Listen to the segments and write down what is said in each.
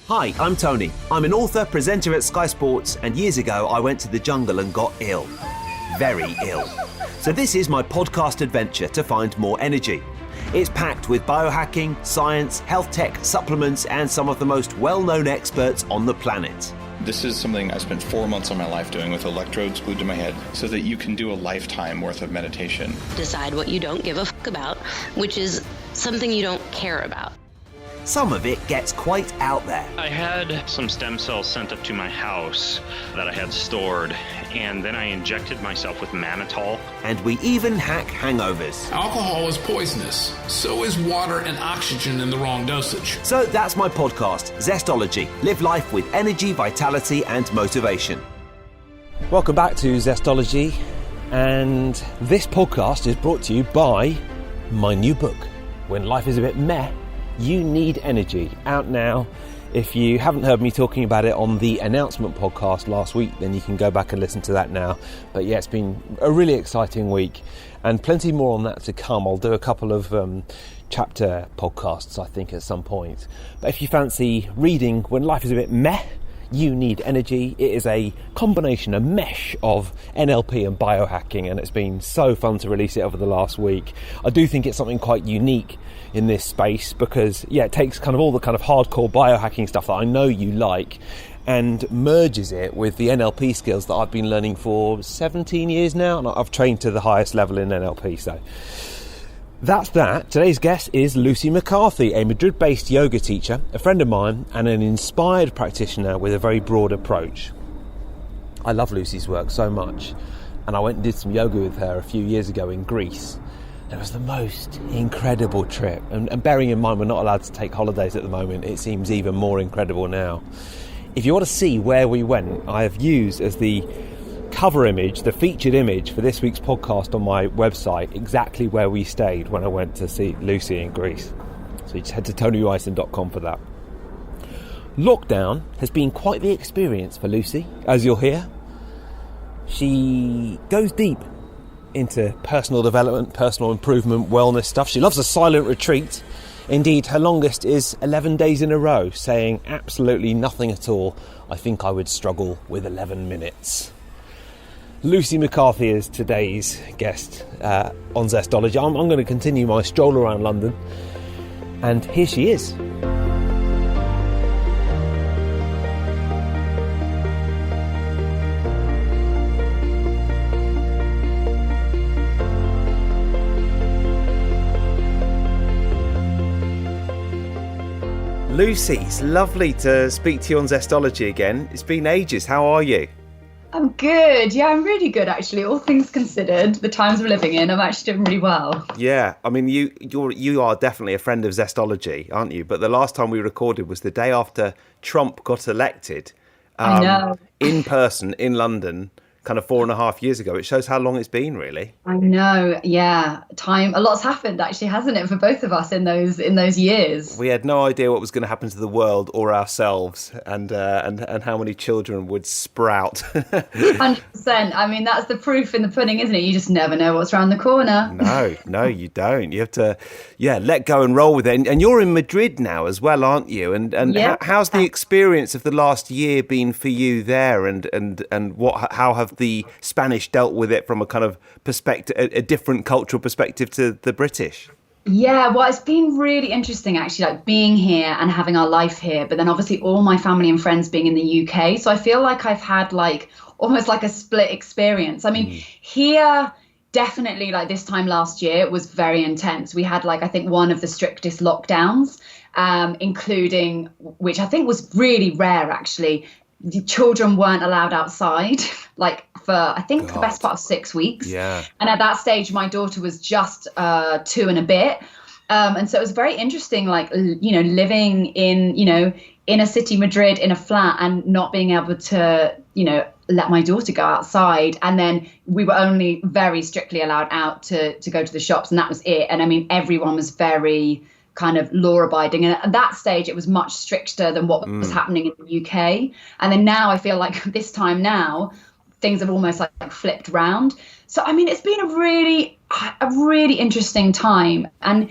Hi, I'm Tony. I'm an author, presenter at Sky Sports, and years ago I went to the jungle and got ill. Very ill. So this is my podcast adventure to find more energy. It's packed with biohacking, science, health tech, supplements, and some of the most well-known experts on the planet. This is something I spent 4 months of my life doing with electrodes glued to my head so that you can do a lifetime worth of meditation. Decide what you don't give a fuck about, which is something you don't care about. Some of it gets quite out there. I had some stem cells sent up to my house that I had stored, and then I injected myself with mannitol. And we even hack hangovers. Alcohol is poisonous. So is water and oxygen in the wrong dosage. So that's my podcast, Zestology. Live life with energy, vitality, and motivation. Welcome back to Zestology, and this podcast is brought to you by my new book, When Life is a Bit Meh, You Need Energy, out now. If you haven't heard me talking about it on the announcement podcast last week, then you can go back and listen to that now. But yeah, it's been a really exciting week and plenty more on that to come. I'll do a couple of chapter podcasts, I think, at some point. But if you fancy reading When Life is a Bit Meh, You Need Energy, it is a combination, a mesh of NLP and biohacking, and it's been so fun to release it over the last week. I do think it's something quite unique in this space because, yeah, it takes kind of all the kind of hardcore biohacking stuff that I know you like and merges it with the NLP skills that I've been learning for 17 years now, and I've trained to the highest level in NLP, so that's that. Today's guest is Lucy McCarthy, a Madrid-based yoga teacher, a friend of mine, and an inspired practitioner with a very broad approach. I love Lucy's work so much, and I went and did some yoga with her a few years ago in Greece. It was the most incredible trip, and bearing in mind we're not allowed to take holidays at the moment, it seems even more incredible now. If you want to see where we went, I have used as the cover image, the featured image for this week's podcast on my website, exactly where we stayed when I went to see Lucy in Greece. So you just head to tonyryson.com for that. Lockdown has been quite the experience for Lucy, as you'll hear. She goes deep into personal development, personal improvement, wellness stuff. She loves a silent retreat. Indeed, her longest is 11 days in a row, saying absolutely nothing at all. I think I would struggle with 11 minutes. Lucy McCarthy is today's guest on Zestology. I'm going to continue my stroll around London, and here she is. Lucy, it's lovely to speak to you on Zestology again. It's been ages. How are you? I'm good. Yeah, I'm really good, actually. All things considered, the times we're living in, I'm actually doing really well. Yeah, I mean, you are definitely a friend of Zestology, aren't you? But the last time we recorded was the day after Trump got elected. I know. In person, in London, kind of 4.5 years ago. It shows how long it's been, really. I know. Yeah, a lot's happened, actually, hasn't it, for both of us in those years? We had no idea what was going to happen to the world or ourselves, and how many children would sprout. 100%. I mean, that's the proof in the pudding, isn't it? You just never know what's around the corner. No, you don't. You have to, let go and roll with it. And you're in Madrid now as well, aren't you? And yeah. How's the experience of the last year been for you there? And how have the Spanish dealt with it from a kind of perspective, a different cultural perspective to the British? Yeah, well, it's been really interesting, actually, like being here and having our life here, but then obviously all my family and friends being in the UK. So I feel like I've had like almost like a split experience. I mean, here, definitely like this time last year, it was very intense. We had like, I think, one of the strictest lockdowns, including, which I think was really rare, actually. The children weren't allowed outside, like for, I think, the best part of 6 weeks. Yeah. And at that stage, my daughter was just 2 and a bit. And so it was very interesting, like, living in, inner city Madrid in a flat and not being able to, let my daughter go outside. And then we were only very strictly allowed out to go to the shops, and that was it. And I mean, everyone was very kind of law abiding. And at that stage, it was much stricter than what was happening in the UK. And then now I feel like this time now, things have almost like flipped round. So, I mean, it's been a really interesting time. And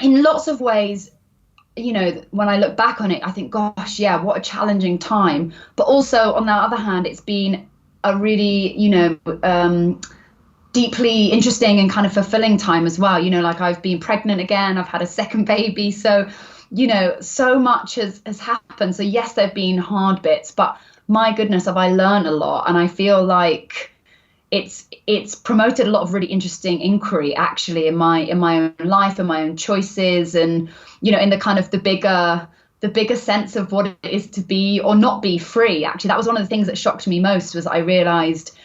in lots of ways, you know, when I look back on it, I think, gosh, yeah, what a challenging time. But also, on the other hand, it's been a really, you know, deeply interesting and kind of fulfilling time as well. You know, like I've been pregnant again, I've had a second baby. So, you know, so much has happened. So yes, there've been hard bits, but my goodness, have I learned a lot. And I feel like it's promoted a lot of really interesting inquiry actually in my own life and my own choices, and you know, in the kind of the bigger sense of what it is to be or not be free. Actually, that was one of the things that shocked me most, was I realized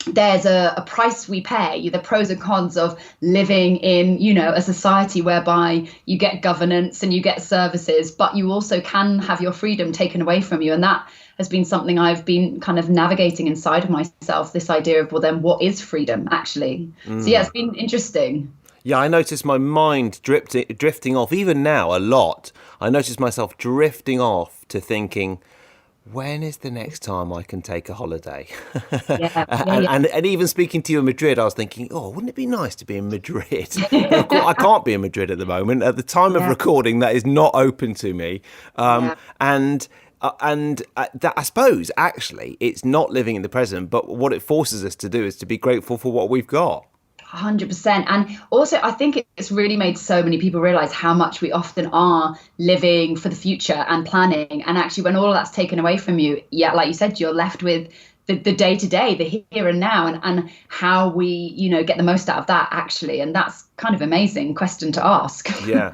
there's a price we pay, the pros and cons of living in, you know, a society whereby you get governance and you get services, but you also can have your freedom taken away from you. And that has been something I've been kind of navigating inside of myself, this idea of, well, then what is freedom actually? So yeah, it's been interesting. Yeah, I noticed my mind drifting off, even now a lot. I noticed myself drifting off to thinking, when is the next time I can take a holiday? And even speaking to you in Madrid, I was thinking, oh, wouldn't it be nice to be in Madrid? Of course, I can't be in Madrid at the moment. At the time of recording, that is not open to me. And that, I suppose, actually, it's not living in the present, but what it forces us to do is to be grateful for what we've got. 100%. And also, I think it's really made so many people realize how much we often are living for the future and planning. And actually, when all of that's taken away from you, yeah, like you said, you're left with the day to day, the here and now, and how we, you know, get the most out of that actually. And that's kind of amazing question to ask. Yeah.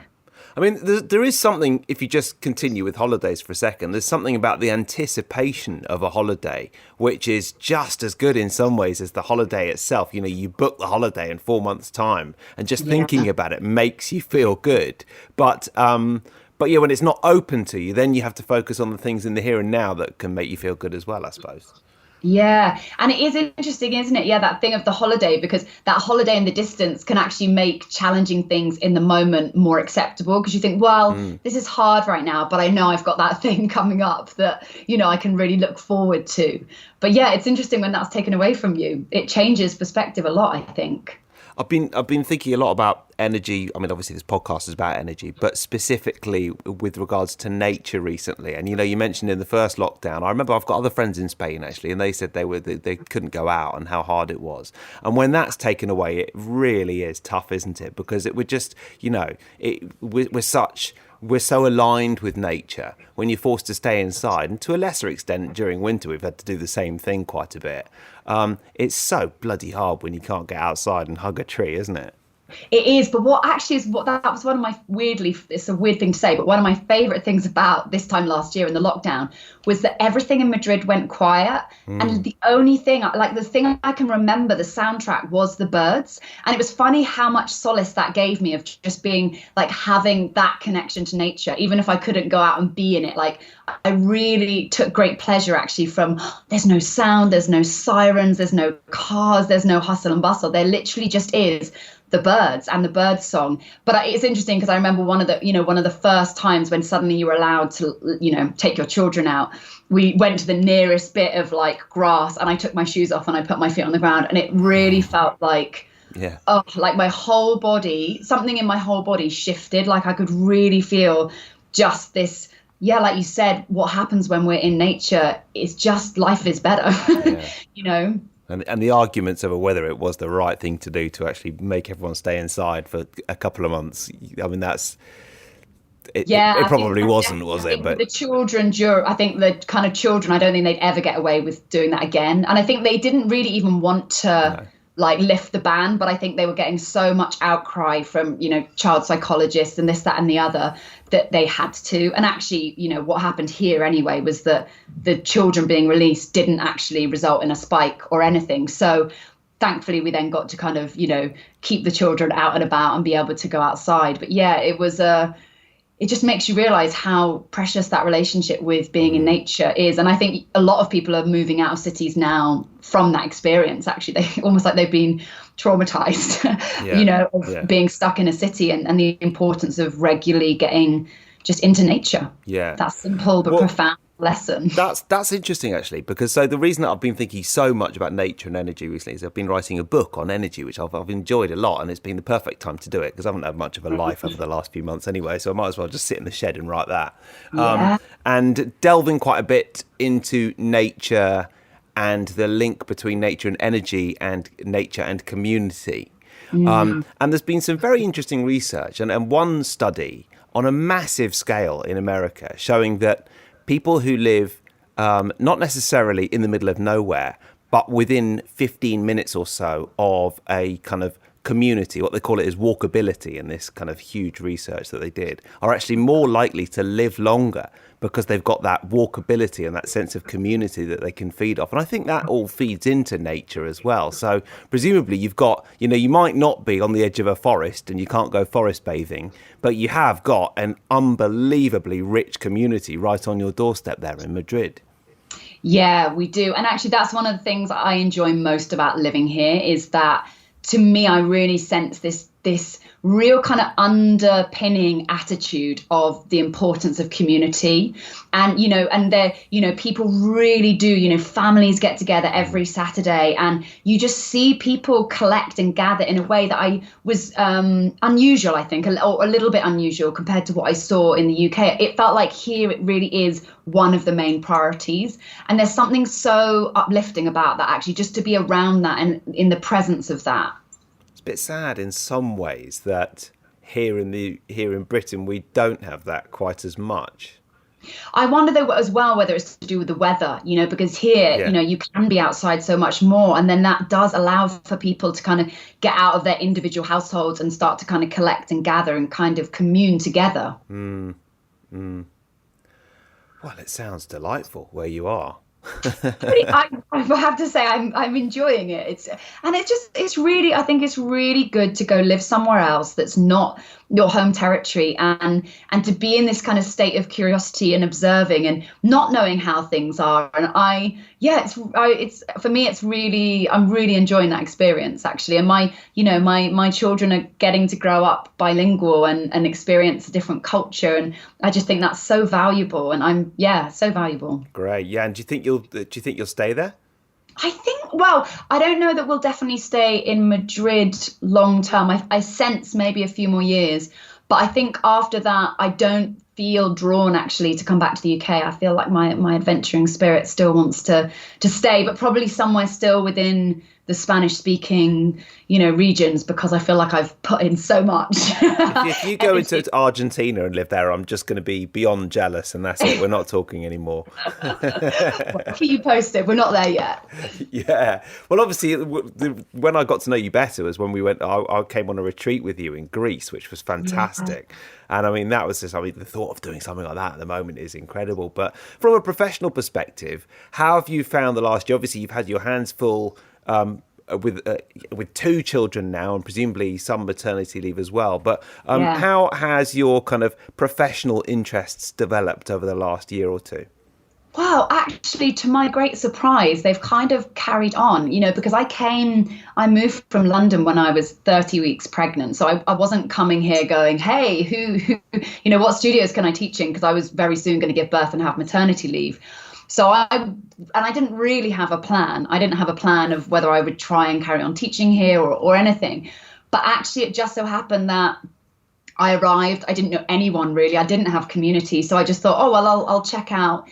I mean, there is something, if you just continue with holidays for a second, there's something about the anticipation of a holiday, which is just as good in some ways as the holiday itself. You know, you book the holiday in 4 months' time, and just thinking about it makes you feel good. But yeah, when it's not open to you, then you have to focus on the things in the here and now that can make you feel good as well, I suppose. Yeah. And it is interesting, isn't it? Yeah, that thing of the holiday, because that holiday in the distance can actually make challenging things in the moment more acceptable, because you think, well, this is hard right now, but I know I've got that thing coming up that, you know, I can really look forward to. But yeah, it's interesting when that's taken away from you. It changes perspective a lot, I think. I've been thinking a lot about energy. I mean, obviously this podcast is about energy, but specifically with regards to nature recently. And, you know, you mentioned in the first lockdown, I remember I've got other friends in Spain, actually, and they said they couldn't go out and how hard it was. And when that's taken away, it really is tough, isn't it? Because it would just, you know, we're so aligned with nature. When you're forced to stay inside, and to a lesser extent during winter, we've had to do the same thing quite a bit. It's so bloody hard when you can't get outside and hug a tree, isn't it? It is, but what actually is that was one of my it's a weird thing to say, but one of my favorite things about this time last year in the lockdown was that everything in Madrid went quiet. And the only thing, like the thing I can remember, the soundtrack was the birds. And it was funny how much solace that gave me of just being like having that connection to nature, even if I couldn't go out and be in it. Like I really took great pleasure actually from, there's no sound, there's no sirens, there's no cars, there's no hustle and bustle. There literally just is the birds and the bird song. But it's interesting because I remember one of the first times when suddenly you were allowed to, you know, take your children out. We went to the nearest bit of like grass, and I took my shoes off and I put my feet on the ground, and it really felt like, like my whole body, something in my whole body shifted. Like I could really feel just this. Yeah, like you said, what happens when we're in nature is just life is better, you know. And the arguments over whether it was the right thing to do to actually make everyone stay inside for a couple of months, I mean, it probably wasn't, was it? But the children, I think the kind of children, I don't think they'd ever get away with doing that again. And I think they didn't really even want to like lift the ban, but I think they were getting so much outcry from, you know, child psychologists and this, that, and the other, that they had to. And actually, you know, what happened here anyway was that the children being released didn't actually result in a spike or anything. So thankfully we then got to kind of, you know, keep the children out and about and be able to go outside. But yeah, it just makes you realize how precious that relationship with being in nature is. And I think a lot of people are moving out of cities now from that experience. Actually, they almost like they've been traumatized, you know, of being stuck in a city, and the importance of regularly getting just into nature. Yeah. That's simple but profound. lesson. That's interesting, actually, because so the reason that I've been thinking so much about nature and energy recently is I've been writing a book on energy, which I've enjoyed a lot, and it's been the perfect time to do it because I haven't had much of a life over the last few months anyway, so I might as well just sit in the shed and write that. And delving quite a bit into nature and the link between nature and energy and nature and community. And there's been some very interesting research and one study on a massive scale in America showing that people who live not necessarily in the middle of nowhere, but within 15 minutes or so of a kind of community, what they call it is walkability in this kind of huge research that they did, are actually more likely to live longer because they've got that walkability and that sense of community that they can feed off. And I think that all feeds into nature as well. So presumably you've got, you might not be on the edge of a forest and you can't go forest bathing, but you have got an unbelievably rich community right on your doorstep there in Madrid. Yeah, we do. And actually, that's one of the things I enjoy most about living here is that, to me, I really sense this real kind of underpinning attitude of the importance of community. And, people really do, families get together every Saturday and you just see people collect and gather in a way that I was unusual, I think, or a little bit unusual compared to what I saw in the UK. It felt like here it really is one of the main priorities. And there's something so uplifting about that, actually, just to be around that and in the presence of that. Bit sad in some ways that here in Britain we don't have that quite as much. I wonder though as well whether it's to do with the weather, because here, you can be outside so much more, and then that does allow for people to kind of get out of their individual households and start to kind of collect and gather and kind of commune together. Well, it sounds delightful where you are. I have to say I'm enjoying it. It's really, I think it's really good to go live somewhere else that's not your home territory and to be in this kind of state of curiosity and observing and not knowing how things are. And it's for me, it's really, I'm really enjoying that experience actually. And my children are getting to grow up bilingual and experience a different culture. And I just think that's so valuable. And so valuable. Great. Yeah. And do you think you'll stay there? I don't know that we'll definitely stay in Madrid long term. I sense maybe a few more years, but I think after that, I don't feel drawn actually to come back to the UK. I feel like my adventuring spirit still wants to stay, but probably somewhere still within the Spanish speaking, regions, because I feel like I've put in so much. If you go into Argentina and live there, I'm just going to be beyond jealous, and that's it. We're not talking anymore. Keep you posted. We're not there yet. Yeah. Well, obviously, when I got to know you better was when I came on a retreat with you in Greece, which was fantastic. Yeah. And I mean, that was just, the thought of doing something like that at the moment is incredible. But from a professional perspective, how have you found the last year? Obviously, you've had your hands full with 2 children now and presumably some maternity leave as well. But how has your kind of professional interests developed over the last year or two? Well, actually, to my great surprise, they've kind of carried on, because I moved from London when I was 30 weeks pregnant. So I wasn't coming here going, hey, who what studios can I teach in? Because I was very soon going to give birth and have maternity leave. So I didn't really have a plan. I didn't have a plan of whether I would try and carry on teaching here or anything. But actually, it just so happened that I arrived. I didn't know anyone really. I didn't have community. So I just thought, I'll check out,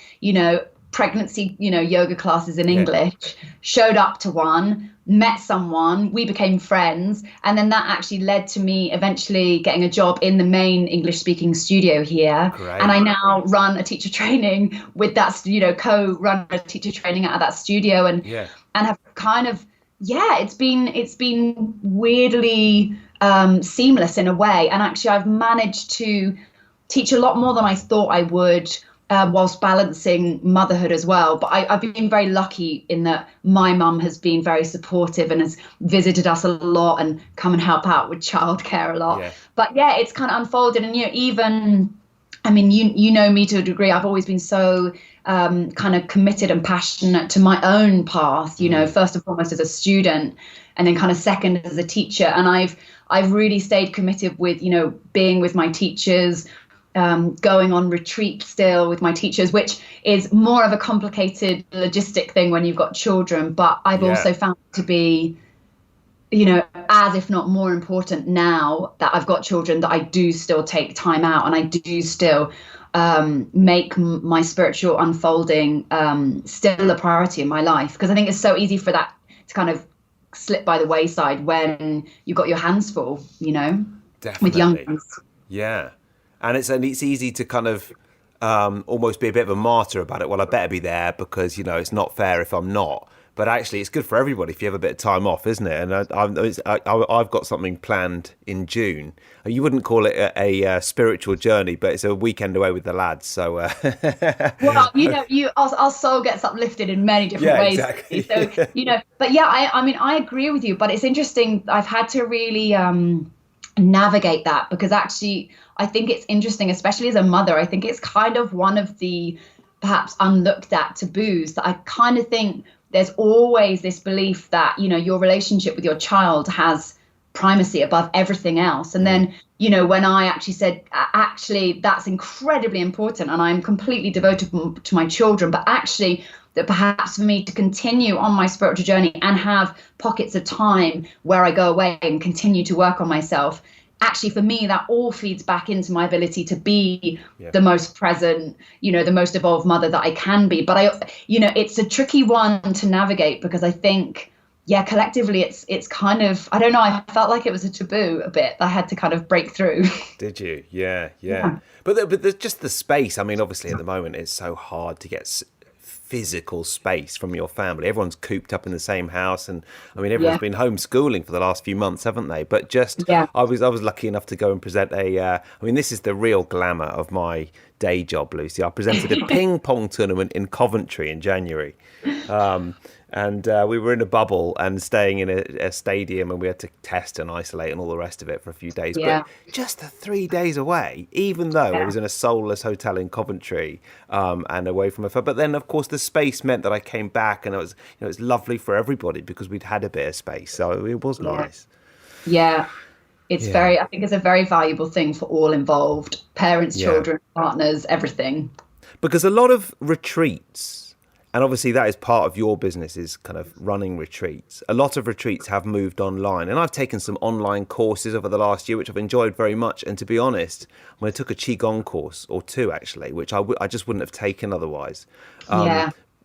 pregnancy, yoga classes in English. Showed up to one, met someone, we became friends. And then that actually led to me eventually getting a job in the main English speaking studio here. Great. And I now run a teacher training with that, co-run a teacher training out of that studio and have kind of, it's been weirdly seamless in a way. And actually I've managed to teach a lot more than I thought I would. Whilst balancing motherhood as well. But I've been very lucky in that my mum has been very supportive and has visited us a lot and come and help out with childcare a lot. Yeah. But it's kind of unfolded. And, even, you know me to a degree, I've always been so kind of committed and passionate to my own path, first and foremost as a student and then kind of second as a teacher. And I've really stayed committed with, being with my teachers, going on retreat still with my teachers, which is more of a complicated logistic thing when you've got children. But I've also found it to be, as if not more important now that I've got children, that I do still take time out and I do still make my spiritual unfolding still a priority in my life. Because I think it's so easy for that to kind of slip by the wayside when you've got your hands full, Definitely. with young ones. Yeah. And it's easy to kind of almost be a bit of a martyr about it. Well, I better be there because, it's not fair if I'm not. But actually, it's good for everybody if you have a bit of time off, isn't it? And I've got something planned in June. You wouldn't call it a spiritual journey, but it's a weekend away with the lads. So, well, our soul gets uplifted in many different ways. Exactly. So, but yeah, I agree with you. But it's interesting. I've had to really navigate that, because actually I think it's interesting, especially as a mother. I think it's kind of one of the perhaps unlooked at taboos that I kind of think there's always this belief that, your relationship with your child has primacy above everything else. And then, when I actually said, actually, that's incredibly important and I'm completely devoted to my children, but actually that perhaps for me to continue on my spiritual journey and have pockets of time where I go away and continue to work on myself, actually for me that all feeds back into my ability to be the most present, the most evolved mother that I can be. But it's a tricky one to navigate, because I think collectively it's kind of, I don't know, I felt like it was a taboo a bit that I had to kind of break through. Did you? Yeah. But there's just the space. I mean, obviously at the moment it's so hard to get physical space from your family. Everyone's cooped up in the same house, and I mean everyone's been homeschooling for the last few months, haven't they? But I was lucky enough to go and present this is the real glamour of my day job, Lucy. I presented a ping pong tournament in Coventry in January. And we were in a bubble and staying in a stadium, and we had to test and isolate and all the rest of it for a few days. But just the 3 days away, even though it was in a soulless hotel in Coventry and away from a phone. But then, of course, the space meant that I came back, and it was lovely for everybody because we'd had a bit of space. So it was nice. Yeah. It's I think it's a very valuable thing for all involved, parents, children, partners, everything. Because a lot of retreats, and obviously that is part of your business, is kind of running retreats. A lot of retreats have moved online, and I've taken some online courses over the last year, which I've enjoyed very much. And to be honest, I took a Qigong course, or two actually, which I just wouldn't have taken otherwise.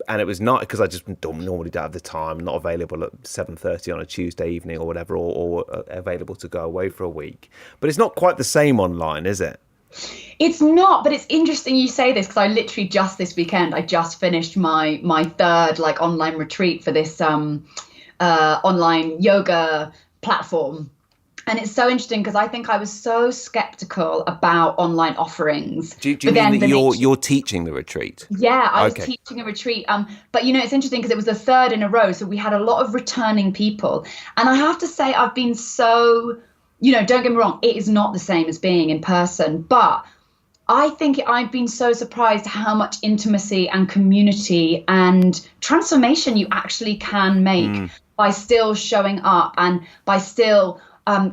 And it was not because I just normally don't have the time, not available at 7:30 on a Tuesday evening or whatever, or available to go away for a week. But it's not quite the same online, is it? It's not, but it's interesting you say this, because I literally just this weekend, I just finished my third online retreat for this online yoga platform. And it's so interesting because I think I was so skeptical about online offerings. Do you mean that you're teaching the retreat? Yeah, I was teaching a retreat. But it's interesting because it was the third in a row. So we had a lot of returning people. And I have to say, I've been so, don't get me wrong, it is not the same as being in person. But I think I've been so surprised how much intimacy and community and transformation you actually can make by still showing up and by still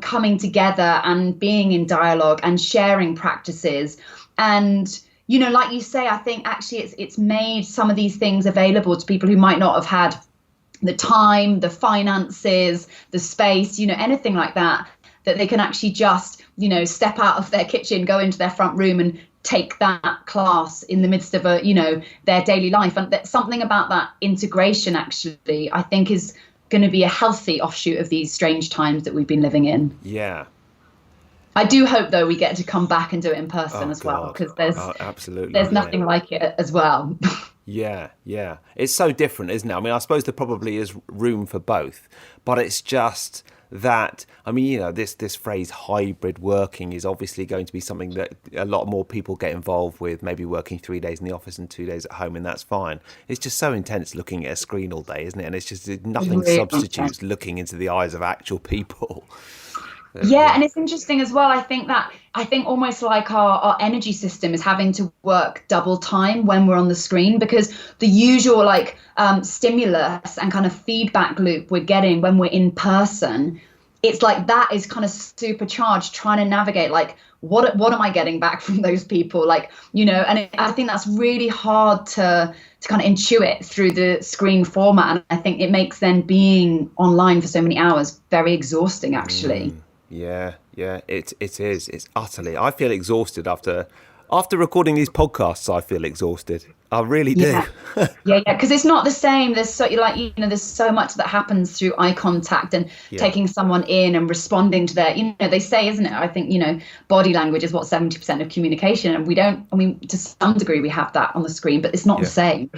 coming together and being in dialogue and sharing practices. And, like you say, I think actually it's made some of these things available to people who might not have had the time, the finances, the space, anything like that they can actually just, step out of their kitchen, go into their front room and take that class in the midst of their daily life. And that something about that integration actually, I think, is going to be a healthy offshoot of these strange times that we've been living in. Yeah. I do hope, though, we get to come back and do it in person as well, because there's nothing like it as well. Yeah. It's so different, isn't it? I mean, I suppose there probably is room for both, but it's just that, this phrase hybrid working is obviously going to be something that a lot more people get involved with, maybe working 3 days in the office and 2 days at home, and that's fine. It's just so intense looking at a screen all day, isn't it? And it's just nothing substitutes looking into the eyes of actual people. Yeah, and it's interesting as well. I think almost like our energy system is having to work double time when we're on the screen, because the usual stimulus and kind of feedback loop we're getting when we're in person it's like that is kind of supercharged, trying to navigate like what am I getting back from those people, like, you know. And I think that's really hard to kind of intuit through the screen format, and I think it makes then being online for so many hours very exhausting, actually. Yeah, it is. It's utterly. I feel exhausted after recording these podcasts. I feel exhausted. I really do. Yeah, because it's not the same. There's so there's so much that happens through eye contact and taking someone in and responding to their, they say, isn't it? I think, body language is what 70% of communication, and we don't. I mean, to some degree we have that on the screen, but it's not the same.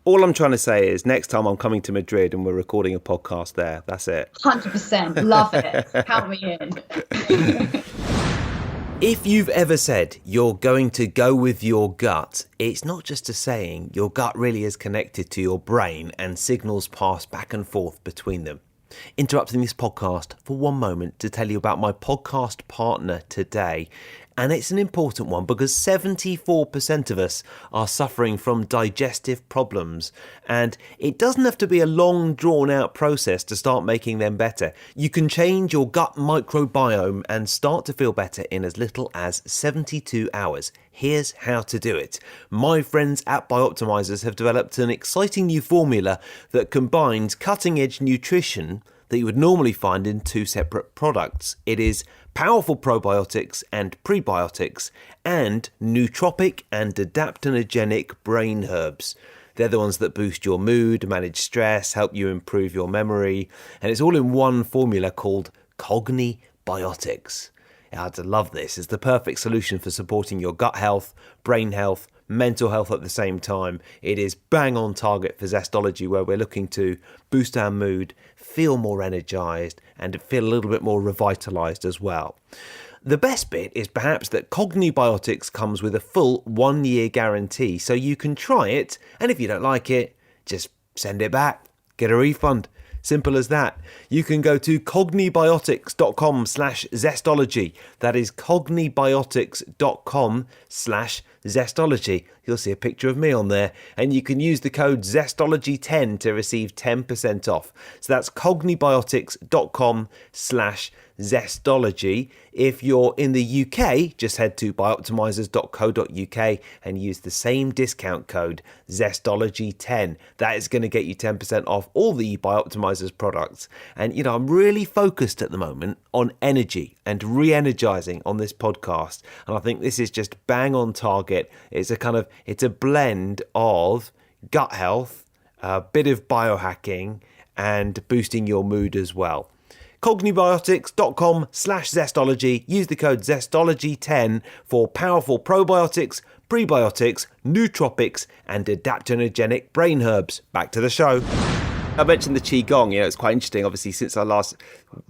All I'm trying to say is next time I'm coming to Madrid and we're recording a podcast there. That's it. 100%. Love it. Count me in. If you've ever said you're going to go with your gut, it's not just a saying. Your gut really is connected to your brain and signals pass back and forth between them. Interrupting this podcast for one moment to tell you about my podcast partner today. And it's an important one because 74% of us are suffering from digestive problems. And it doesn't have to be a long, drawn-out process to start making them better. You can change your gut microbiome and start to feel better in as little as 72 hours. Here's how to do it. My friends at BiOptimizers have developed an exciting new formula that combines cutting-edge nutrition that you would normally find in two separate products. It is powerful probiotics and prebiotics and nootropic and adaptogenic brain herbs. They're the ones that boost your mood, manage stress, help you improve your memory, and it's all in one formula called CogniBiotics. I love this. It's the perfect solution for supporting your gut health, brain health, mental health at the same time. It is bang on target for Zestology, where we're looking to boost our mood, feel more energized, and feel a little bit more revitalized as well. The best bit is perhaps that CogniBiotics comes with a full 1-year guarantee, so you can try it, and if you don't like it, just send it back, get a refund. Simple as that. You can go to cognibiotics.com/zestology. That is cognibiotics.com/zestology. You'll see a picture of me on there, and you can use the code zestology10 to receive 10% off. So that's cognibiotics.com/zestology. If you're in the UK, just head to bioptimizers.co.uk and use the same discount code zestology10. That is going to get you 10% off all the BiOptimizers products. And I'm really focused at the moment on energy and re-energizing on this podcast, and I think this is just bang on target. It's a blend of gut health, a bit of biohacking, and boosting your mood as well. cognibiotics.com/zestology. Use the code zestology10 for powerful probiotics, prebiotics, nootropics, and adaptogenic brain herbs. Back to the show. I mentioned the Qigong. It's quite interesting. Obviously, since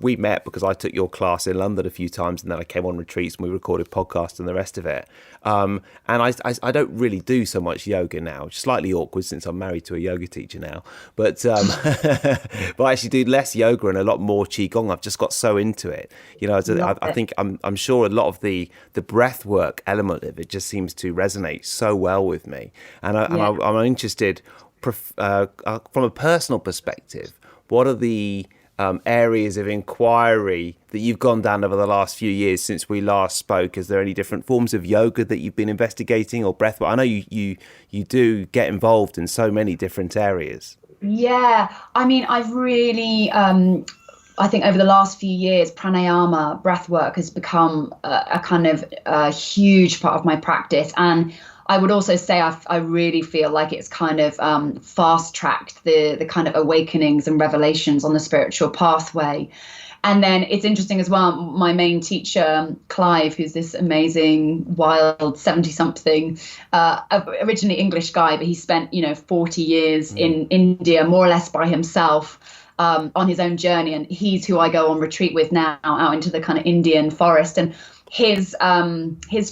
we met because I took your class in London a few times, and then I came on retreats and we recorded podcasts and the rest of it. And I don't really do so much yoga now, which is slightly awkward since I'm married to a yoga teacher now. But but I actually do less yoga and a lot more Qigong. I've just got so into it. I think I'm sure a lot of the breath work element of it just seems to resonate so well with me. And I'm interested. From a personal perspective, what are the areas of inquiry that you've gone down over the last few years since we last spoke? Is there any different forms of yoga that you've been investigating, or breathwork? I know you do get involved in so many different areas. Yeah, I mean, I've really, I think over the last few years, pranayama, breathwork has become a kind of a huge part of my practice. And I would also say I really feel like it's kind of fast-tracked the kind of awakenings and revelations on the spiritual pathway. And then it's interesting as well, my main teacher, Clive, who's this amazing, wild 70-something, originally English guy, but he spent, 40 years in India, more or less by himself, on his own journey. And he's who I go on retreat with now, out into the kind of Indian forest. And his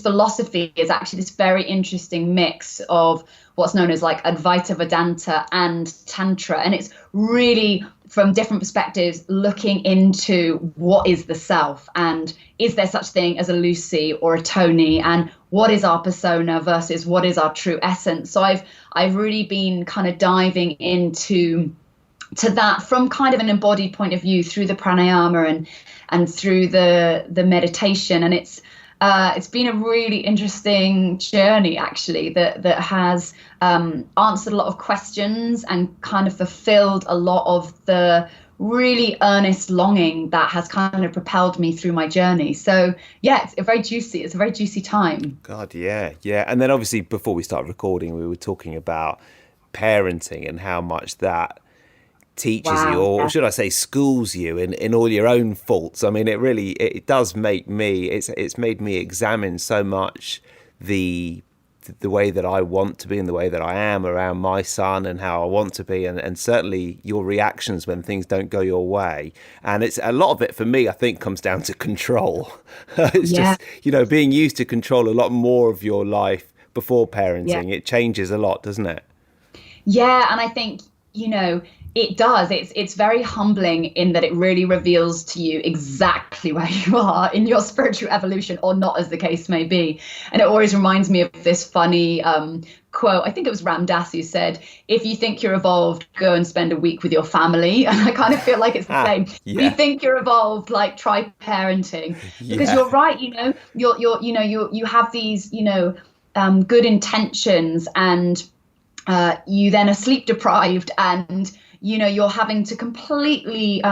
philosophy is actually this very interesting mix of what's known as like Advaita Vedanta and Tantra. And it's really, from different perspectives, looking into what is the self, and is there such thing as a Lucy or a Tony, and what is our persona versus what is our true essence. So I've really been kind of diving into to that from kind of an embodied point of view through the pranayama and through the meditation. And it's been a really interesting journey, actually, that has answered a lot of questions and kind of fulfilled a lot of the really earnest longing that has kind of propelled me through my journey. So yeah, it's a very juicy time. God, yeah. And then obviously before we started recording, we were talking about parenting and how much that teaches you, or should I say schools you in all your own faults. I mean, it does make me, it's made me examine so much the way that I want to be and the way that I am around my son and how I want to be, and certainly your reactions when things don't go your way. And it's a lot of it for me, I think, comes down to control. It's just, being used to control a lot more of your life before parenting. It changes a lot, doesn't it? Yeah, and I think, it does. It's very humbling in that it really reveals to you exactly where you are in your spiritual evolution, or not, as the case may be. And it always reminds me of this funny quote. I think it was Ram Dass who said, "If you think you're evolved, go and spend a week with your family." And I kind of feel like it's the same. If you think you're evolved, like, try parenting, because you're right. You have these good intentions, and you then are sleep deprived, and you're having to completely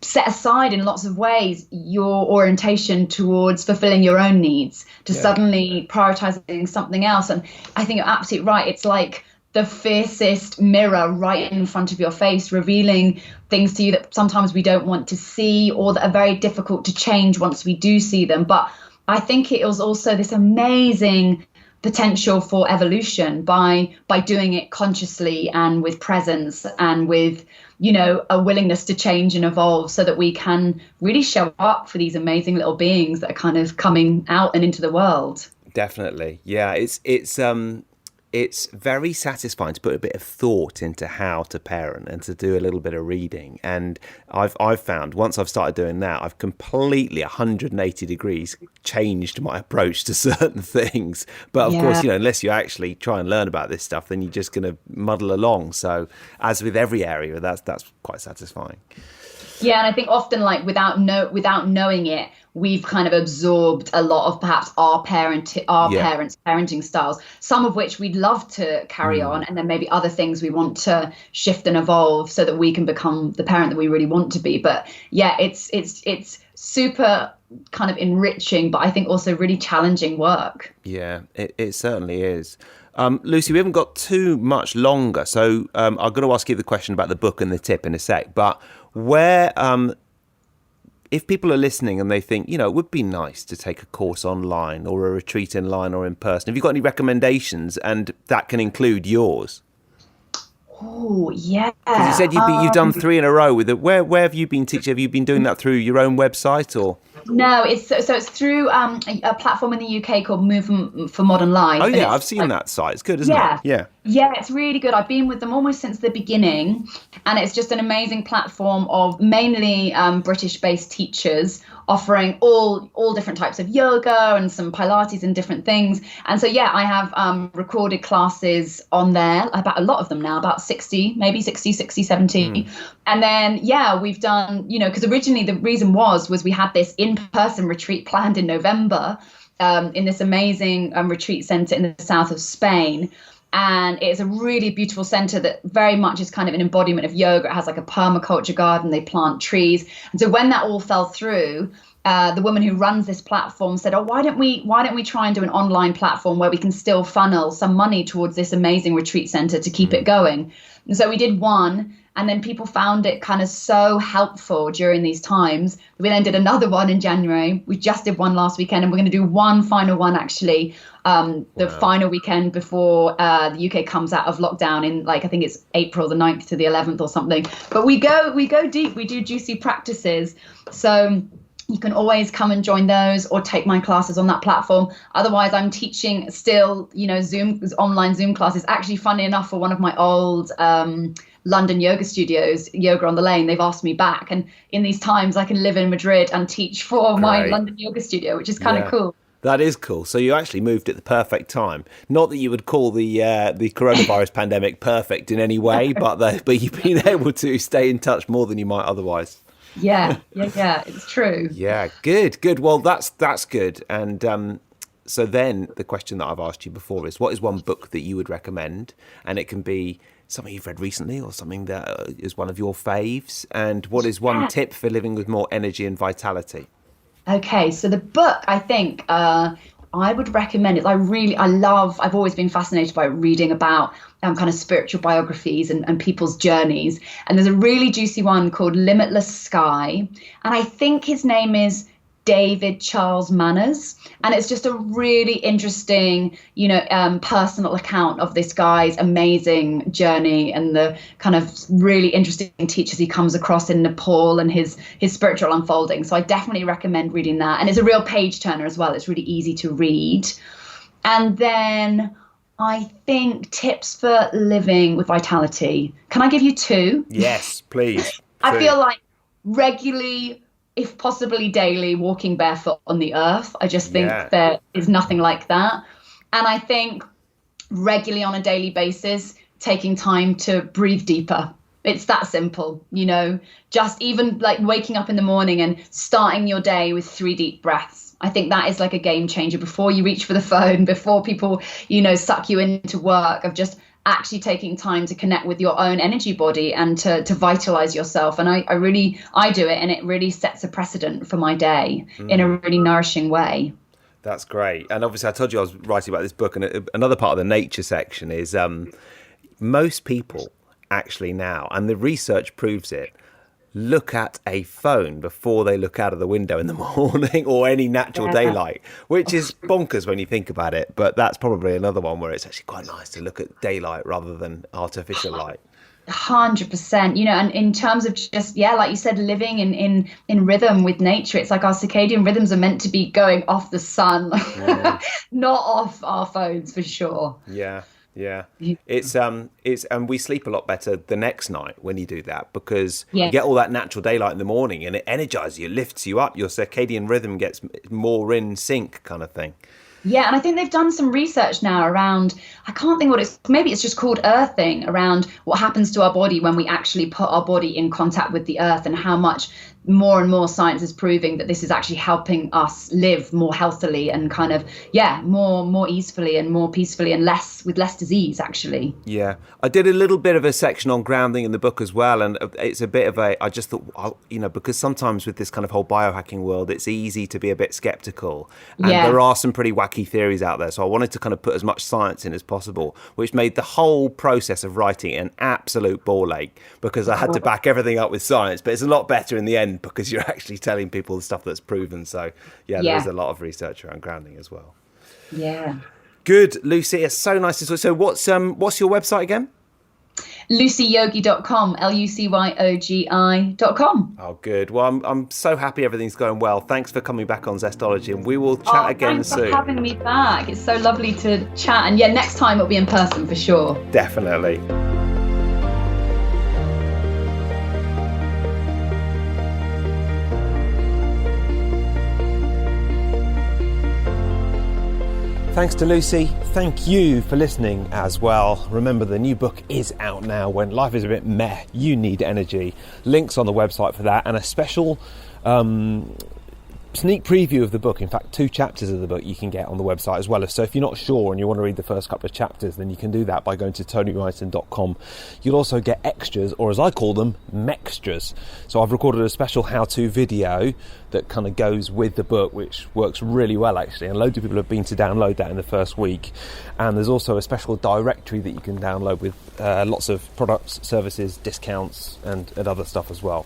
set aside in lots of ways your orientation towards fulfilling your own needs to suddenly prioritizing something else. And I think you're absolutely right. It's like the fiercest mirror right in front of your face, revealing things to you that sometimes we don't want to see, or that are very difficult to change once we do see them. But I think it was also this amazing potential for evolution by doing it consciously and with presence and with a willingness to change and evolve, so that we can really show up for these amazing little beings that are kind of coming out and into the world. Definitely. It's very satisfying to put a bit of thought into how to parent and to do a little bit of reading. And I've found once I've started doing that, I've completely 180 degrees changed my approach to certain things. But of course, unless you actually try and learn about this stuff, then you're just going to muddle along. So as with every area, that's quite satisfying. Yeah, and I think often, like, without knowing it, we've kind of absorbed a lot of perhaps our parents' parenting styles, some of which we'd love to carry on, and then maybe other things we want to shift and evolve so that we can become the parent that we really want to be. But yeah, it's super kind of enriching, but I think also really challenging work. Yeah, it certainly is. Lucy, we haven't got too much longer, so I'm going to ask you the question about the book and the tip in a sec. But where, if people are listening and they think, it would be nice to take a course online or a retreat online or in person, have you got any recommendations? And that can include yours. Oh, yeah. Because you said you've done 3 in a row with it. Where have you been teaching? Have you been doing that through your own website or? No, it's through a platform in the UK called Movement for Modern Life. Oh yeah, I've seen that site. It's good, isn't it? Yeah, it's really good. I've been with them almost since the beginning, and it's just an amazing platform of mainly British-based teachers offering all different types of yoga and some Pilates and different things. And so I have recorded classes on there, about a lot of them now, about 60, 70. And then we've done, because originally the reason was we had this in-person retreat planned in November in this amazing retreat center in the south of Spain. And it's a really beautiful center that very much is kind of an embodiment of yoga. It has like a permaculture garden. They plant trees. And so when that all fell through, the woman who runs this platform said, why don't we try and do an online platform where we can still funnel some money towards this amazing retreat center to keep it going? And so we did one. And then people found it kind of so helpful during these times. We then did another one in January. We just did one last weekend, and we're going to do one final one, actually, the final weekend before the UK comes out of lockdown in, I think it's April the 9th to the 11th or something. But we go deep. We do juicy practices. So you can always come and join those or take my classes on that platform. Otherwise, I'm teaching still, online Zoom classes. Actually, funny enough, for one of my old London yoga studios, Yoga on the Lane, they've asked me back. And in these times, I can live in Madrid and teach for my London yoga studio, which is kind of cool. That is cool. So you actually moved at the perfect time. Not that you would call the coronavirus pandemic perfect in any way, but you've been able to stay in touch more than you might otherwise. Yeah, it's true. Yeah, good. Well, that's good. And so then the question that I've asked you before is, what is one book that you would recommend? And it can be something you've read recently or something that is one of your faves. And what is one tip for living with more energy and vitality? Okay, so the book, I think I would recommend it. I've always been fascinated by reading about kind of spiritual biographies and people's journeys. And there's a really juicy one called Limitless Sky. And I think his name is David Charles Manners. And it's just a really interesting, personal account of this guy's amazing journey and the kind of really interesting teachers he comes across in Nepal and his spiritual unfolding. So I definitely recommend reading that. And it's a real page turner as well. It's really easy to read. And then I think tips for living with vitality. Can I give you two? Yes, please. I feel like regularly, if possibly daily, walking barefoot on the earth. I just think there is nothing like that. And I think regularly on a daily basis, taking time to breathe deeper. It's that simple, just even like waking up in the morning and starting your day with 3 deep breaths. I think that is like a game changer before you reach for the phone, before people, suck you into work, of just actually taking time to connect with your own energy body and to vitalize yourself. And I do it, and it really sets a precedent for my day in a really nourishing way. That's great. And obviously I told you I was writing about this book, and another part of the nature section is most people actually now, and the research proves it, look at a phone before they look out of the window in the morning or any natural daylight, which is bonkers when you think about it. But that's probably another one where it's actually quite nice to look at daylight rather than artificial light. 100%, and in terms of just, like you said, living in rhythm with nature, it's like our circadian rhythms are meant to be going off the sun, not off our phones for sure. Yeah, it's and we sleep a lot better the next night when you do that, because you get all that natural daylight in the morning and it energizes you, lifts you up, your circadian rhythm gets more in sync kind of thing. Yeah, and I think they've done some research now around, I can't think maybe it's just called earthing, around what happens to our body when we actually put our body in contact with the earth, and how much more and more science is proving that this is actually helping us live more healthily and kind of, more easily and more peacefully and with less disease, actually. Yeah, I did a little bit of a section on grounding in the book as well. And it's a bit of I just thought, because sometimes with this kind of whole biohacking world, it's easy to be a bit skeptical. And there are some pretty wacky theories out there. So I wanted to kind of put as much science in as possible, which made the whole process of writing an absolute ball ache, because I had to back everything up with science. But it's a lot better in the end, because you're actually telling people the stuff that's proven. So there's a lot of research around grounding as well. Yeah. Good, Lucy. It's so nice to talk. So what's your website again? LucyYogi.com, LucyYogi.com. Oh, good. Well, I'm so happy everything's going well. Thanks for coming back on Zestology, and we will chat again soon. Thanks for having me back. It's so lovely to chat, and next time it'll be in person for sure. Definitely. Thanks to Lucy. Thank you for listening as well. Remember, the new book is out now. When life is a bit meh, you need energy. Links on the website for that, and a special sneak preview of the book. In fact, 2 chapters of the book you can get on the website as well. So if you're not sure and you want to read the first couple of chapters, then you can do that by going to TonyWrighton.com. You'll also get extras, or as I call them, mextras. So I've recorded a special how-to video that kind of goes with the book, which works really well actually, and loads of people have been to download that in the first week. And there's also a special directory that you can download with lots of products, services, discounts, and other stuff as well.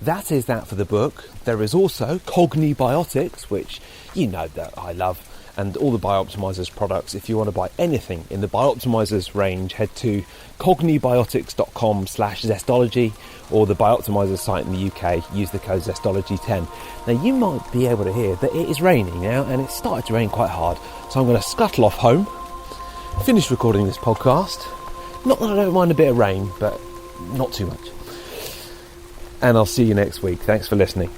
That is that for the book. There is also CogniBiotics, which you know that I love, and all the BiOptimizers products. If you want to buy anything in the BiOptimizers range, head to CogniBiotics.com/Zestology, or the BiOptimizers site in the UK. Use the code Zestology10. Now, you might be able to hear that it is raining now, and it's started to rain quite hard. So I'm going to scuttle off home, finish recording this podcast. Not that I don't mind a bit of rain, but not too much. And I'll see you next week. Thanks for listening.